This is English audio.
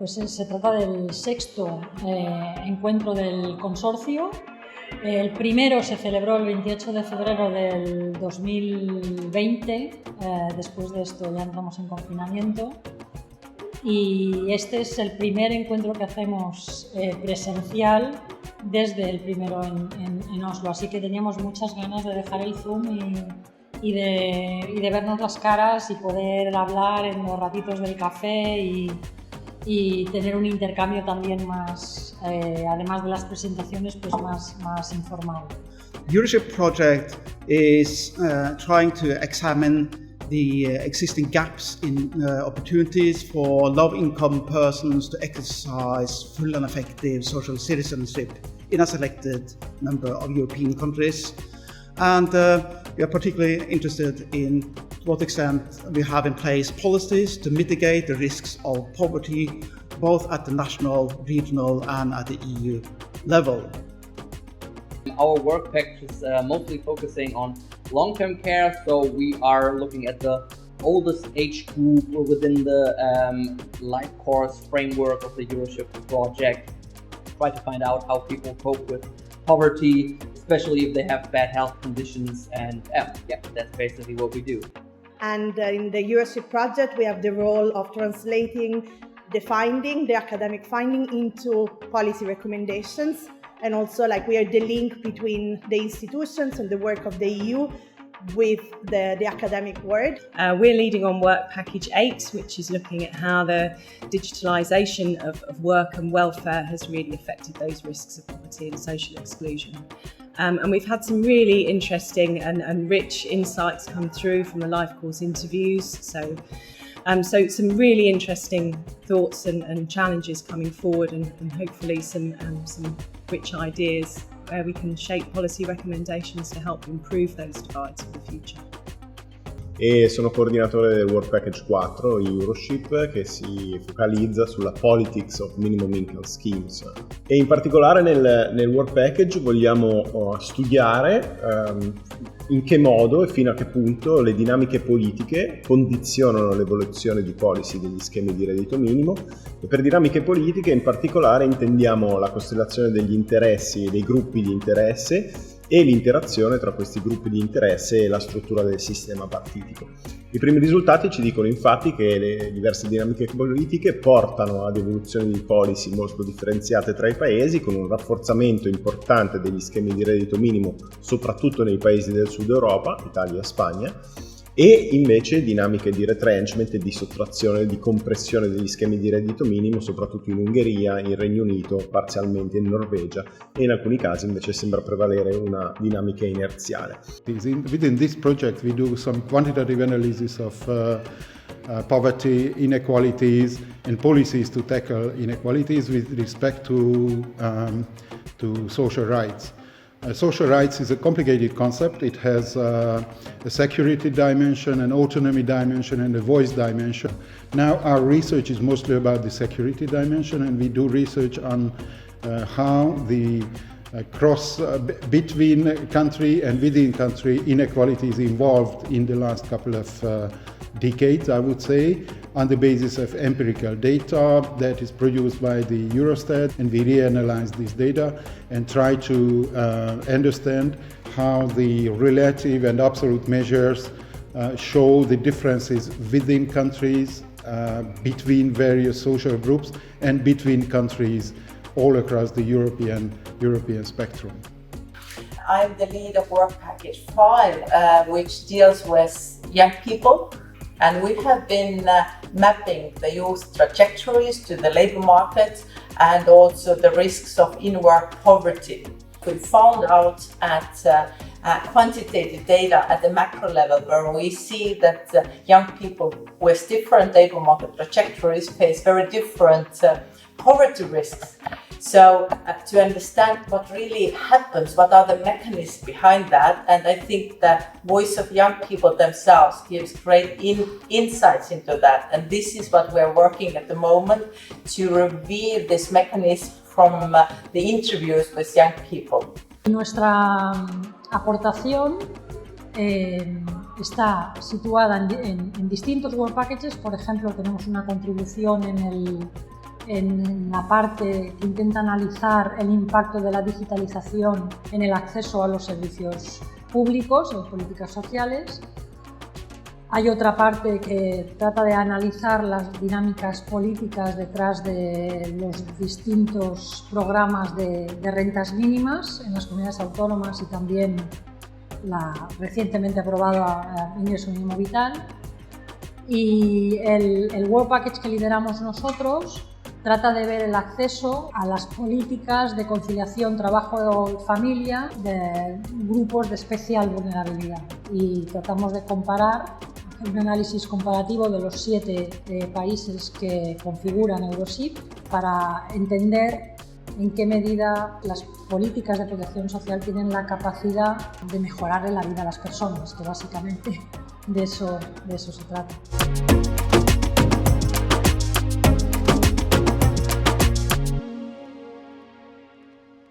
Pues se trata del sexto encuentro del consorcio. El primero se celebró el 28 de febrero del 2020, después de esto ya entramos en confinamiento, y este es el primer encuentro que hacemos presencial desde el primero en Oslo, así que teníamos muchas ganas de dejar el Zoom y de vernos las caras y poder hablar en los ratitos del café y tener un intercambio también más, además de las presentaciones, pues más informal. EUROSHIP project is trying to examine the existing gaps in opportunities for low-income persons to exercise full and effective social citizenship in a selected number of European countries. And we are particularly interested in to what extent we have in place policies to mitigate the risks of poverty, both at the national, regional and at the EU level. Our work package is mostly focusing on long-term care, so we are looking at the oldest age group within the life course framework of the EUROSHIP project. Try to find out how people cope with poverty, especially if they have bad health conditions, and that's basically what we do. And in the EUROSHIP project, we have the role of translating the academic finding into policy recommendations, and also we are the link between the institutions and the work of the EU with the academic world. We're leading on work package 8, which is looking at how the digitalisation of work and welfare has really affected those risks of poverty and social exclusion. And we've had some really interesting and rich insights come through from the life course interviews. So some really interesting thoughts and challenges coming forward, and hopefully some rich ideas where we can shape policy recommendations to help improve those divides for the future. E sono coordinatore del Work Package 4 EUROSHIP, che si focalizza sulla Politics of Minimum Income Schemes, e in particolare nel Work Package vogliamo studiare in che modo e fino a che punto le dinamiche politiche condizionano l'evoluzione di policy degli schemi di reddito minimo, e per dinamiche politiche in particolare intendiamo la costellazione degli interessi e dei gruppi di interesse e l'interazione tra questi gruppi di interesse e la struttura del sistema partitico. I primi risultati ci dicono infatti che le diverse dinamiche politiche portano ad evoluzioni di policy molto differenziate tra i paesi, con un rafforzamento importante degli schemi di reddito minimo soprattutto nei paesi del sud Europa, Italia e Spagna, e invece dinamiche di retrenchment e di sottrazione, di compressione degli schemi di reddito minimo soprattutto in Ungheria, in Regno Unito, parzialmente in Norvegia, e in alcuni casi invece sembra prevalere una dinamica inerziale. Within this project we do some quantitative analysis of poverty, inequalities and policies to tackle inequalities with respect to social rights. Social rights is a complicated concept. It has a security dimension, an autonomy dimension, and a voice dimension. Now our research is mostly about the security dimension, and we do research on how the cross between country and within country inequalities evolved in the last couple of decades, I would say, on the basis of empirical data that is produced by the Eurostat, and we reanalyze this data and try to understand how the relative and absolute measures show the differences within countries, between various social groups, and between countries all across the European spectrum. I'm the lead of Work Package 5, which deals with young people. And we have been mapping the youth trajectories to the labour market and also the risks of in-work poverty. We found out at quantitative data at the macro level, where we see that young people with different labour market trajectories face very different poverty risks. So to understand what really happens, what are the mechanisms behind that, and I think the voice of young people themselves gives great insights into that, and this is what we're working at the moment to reveal this mechanism from the interviews with young people. Nuestra aportación está situada en distintos work packages. Por ejemplo, tenemos una contribución en en la parte que intenta analizar el impacto de la digitalización en el acceso a los servicios públicos, en políticas sociales. Hay otra parte que trata de analizar las dinámicas políticas detrás de los distintos programas de rentas mínimas en las comunidades autónomas y también la recientemente aprobada ingreso mínimo vital. Y el Work Package que lideramos nosotros trata de ver el acceso a las políticas de conciliación trabajo-familia de grupos de especial vulnerabilidad. Y tratamos de comparar, hacer un análisis comparativo de los 7 países que configuran EUROSHIP para entender en qué medida las políticas de protección social tienen la capacidad de mejorar la vida a las personas, que básicamente de eso se trata.